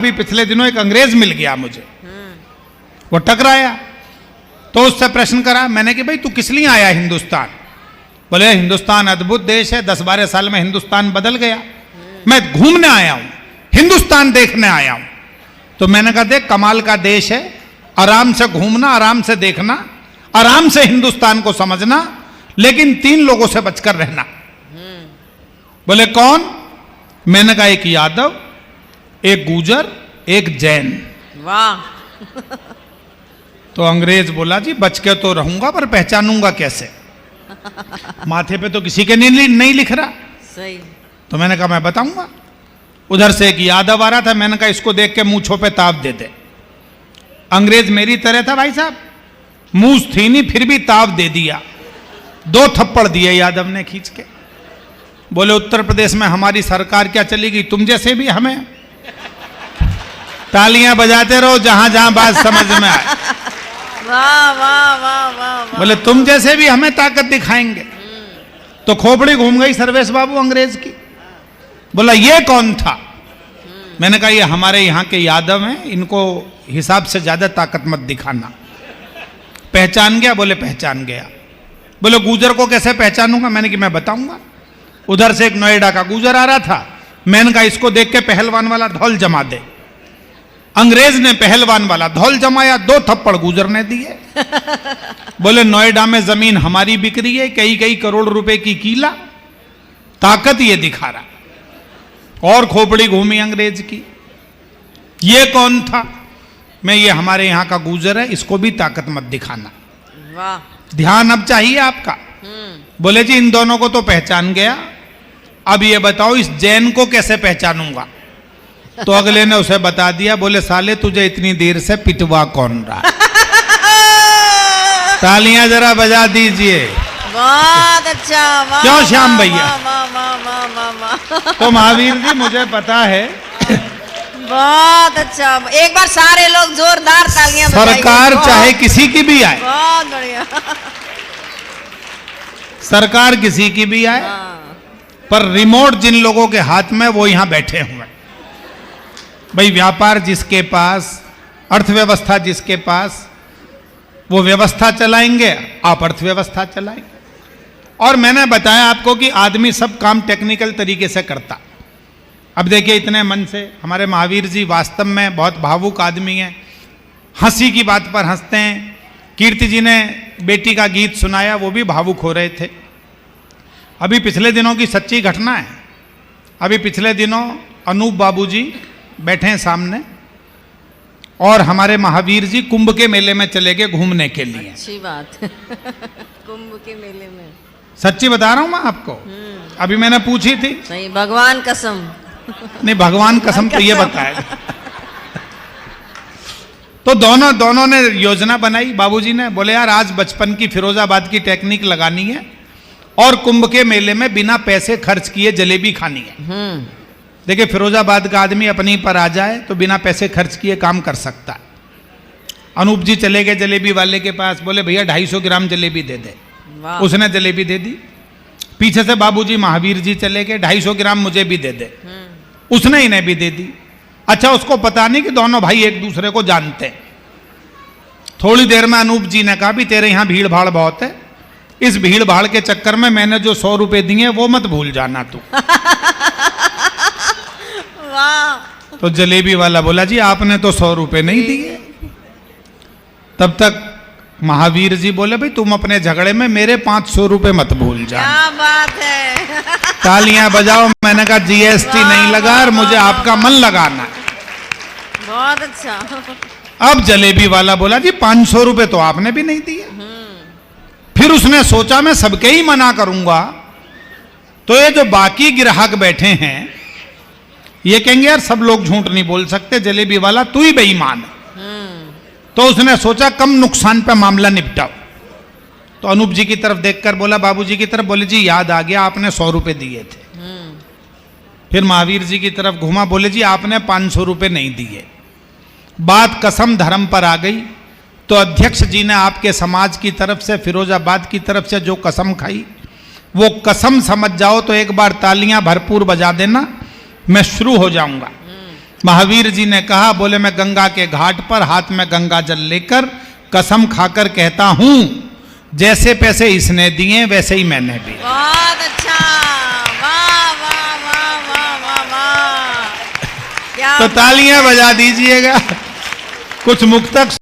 अभी पिछले दिनों एक अंग्रेज मिल गया मुझे, वो टकराया तो उससे प्रश्न करा मैंने कि भाई तू किस लिए आया हिंदुस्तान? बोले हिंदुस्तान अद्भुत देश है, 10-12 साल में हिंदुस्तान बदल गया, मैं घूमने आया हूं, हिंदुस्तान देखने आया हूं। तो मैंने कहा देख कमाल का देश है, आराम से घूमना, आराम से देखना, आराम से हिंदुस्तान को समझना, लेकिन 3 लोगों से बचकर रहना। बोले कौन? मैंने कहा एक यादव, एक गुजर, एक जैन। वाह। तो अंग्रेज बोला जी बच के तो रहूंगा पर पहचानूंगा कैसे? माथे पे तो किसी के नहीं लिख रहा। सही। तो मैंने कहा मैं बताऊंगा। उधर से एक यादव आ रहा था, मैंने कहा इसको देख के मूंछों पे ताप दे दे। अंग्रेज मेरी तरह था भाई साहब, मूंछ थी नहीं फिर भी ताप दे दिया, 2 थप्पड़ दिए यादव ने खींच के। बोले उत्तर प्रदेश में हमारी सरकार क्या चलेगी, तुम जैसे भी हमें तालियां बजाते रहो जहां जहां बात समझ में आए। वाह वाह वाह वाह। बोले तुम जैसे भी हमें ताकत दिखाएंगे। तो खोपड़ी घूम गई सर्वेश बाबू अंग्रेज की। बोला ये कौन था? मैंने कहा ये हमारे यहाँ के यादव हैं, इनको हिसाब से ज्यादा ताकत मत दिखाना। पहचान गया? बोले पहचान गया। बोले गुजर को कैसे पहचानूंगा? मैंने कि मैं बताऊंगा। उधर से एक नोएडा का गुजर आ रहा था, मैंने कहा इसको देख के पहलवान वाला धौल जमा दे। अंग्रेज ने पहलवान वाला धौल जमाया, 2 थप्पड़ गुजर ने दिए। बोले नोएडा में जमीन हमारी बिक रही है, कई करोड़ रुपए की कीला, ताकत ये दिखा रहा। और खोपड़ी घूमी अंग्रेज की। ये कौन था? मैं ये हमारे यहाँ का गुजर है, इसको भी ताकत मत दिखाना। वाह। ध्यान अब चाहिए आपका। बोले जी इन दोनों को तो पहचान गया, अब ये बताओ इस जैन को कैसे पहचानूंगा? तो अगले ने उसे बता दिया। बोले साले तुझे इतनी देर से पिटवा कौन रहा? तालियां जरा बजा दीजिए। बहुत अच्छा। वाह, क्यों श्याम भैया? वाह वाह वाह वाह वाह। तो महावीर जी मुझे पता है। बहुत अच्छा, एक बार सारे लोग जोरदार तालियां बजाइए। सरकार चाहे किसी की भी आए, बहुत बढ़िया। सरकार किसी की भी आए, पर रिमोट जिन लोगों के हाथ में वो यहां बैठे हुए। भाई व्यापार जिसके पास, अर्थव्यवस्था जिसके पास, वो व्यवस्था चलाएंगे, आप अर्थव्यवस्था चलाएंगे। और मैंने बताया आपको कि आदमी सब काम टेक्निकल तरीके से करता। अब देखिए इतने मन से हमारे महावीर जी वास्तव में बहुत भावुक आदमी हैं, हंसी की बात पर हंसते हैं। कीर्ति जी ने बेटी का गीत सुनाया, वो भी भावुक हो रहे थे। अभी पिछले दिनों की सच्ची घटना है। अभी पिछले दिनों अनूप बाबूजी बैठे हैं सामने, और हमारे महावीर जी कुंभ के मेले में चले गए घूमने के लिए। अच्छी बात। कुंभ के मेले में। सच्ची बता रहा हूं मैं आपको, अभी मैंने पूछी थी। नहीं, भगवान कसम। नहीं भगवान कसम तो ये बताया। तो दोनों ने योजना बनाई। बाबूजी ने बोले यार आज बचपन की फिरोजाबाद की टेक्निक लगानी है और कुंभ के मेले में बिना पैसे खर्च किए जलेबी खानी है। देखिए फिरोजाबाद का आदमी अपनी पर आ जाए तो बिना पैसे खर्च किए काम कर सकता है। अनूप जी चले गए जलेबी वाले के पास, बोले भैया 250 ग्राम जलेबी दे दे। उसने जलेबी दे दी। पीछे से बाबूजी महावीर जी चले गए, 250 ग्राम मुझे भी दे दे। उसने इन्हें भी दे दी। अच्छा उसको पता नहीं कि दोनों भाई एक दूसरे को जानते हैं। थोड़ी देर में अनूप जी ने कहा भी तेरे यहां भीड़ भाड़ बहुत है, इस भीड़ भाड़ के चक्कर में मैंने जो 100 रुपए दिए वो मत भूल जाना तू। तो जलेबी वाला बोला जी आपने तो 100 रुपए नहीं दिए। तब तक महावीर जी बोले भाई तुम अपने झगड़े में मेरे 500 रुपए मत भूल जा। क्या बात है। तालियां बजाओ। मैंने कहा जीएसटी नहीं लगा और मुझे आपका मन लगाना है। बहुत अच्छा। अब जलेबी वाला बोला जी 500 रुपए तो आपने भी नहीं दिए। फिर उसने सोचा मैं सबके ही मना करूंगा तो ये जो बाकी ग्राहक बैठे हैं ये कहेंगे यार सब लोग झूठ नहीं बोल सकते, जलेबी वाला तू ही बेईमान है। तो उसने सोचा कम नुकसान पे मामला निपटाओ। तो अनूप जी की तरफ देखकर बोला बाबूजी की तरफ, बोले जी याद आ गया आपने 100 रुपए दिए थे। फिर महावीर जी की तरफ घुमा, बोले जी आपने 500 रुपए नहीं दिए। बात कसम धर्म पर आ गई। तो अध्यक्ष जी ने आपके समाज की तरफ से, फिरोजाबाद की तरफ से जो कसम खाई वो कसम समझ जाओ तो एक बार तालियां भरपूर बजा देना, मैं शुरू हो जाऊंगा। महावीर जी ने कहा, बोले मैं गंगा के घाट पर हाथ में गंगा जल लेकर कसम खाकर कहता हूं, जैसे पैसे इसने दिए वैसे ही मैंने दिए। बहुत अच्छा, वाह वाह वाह वाह वाह वाह, क्या तो तालियां बजा दीजिएगा। कुछ मुक्तक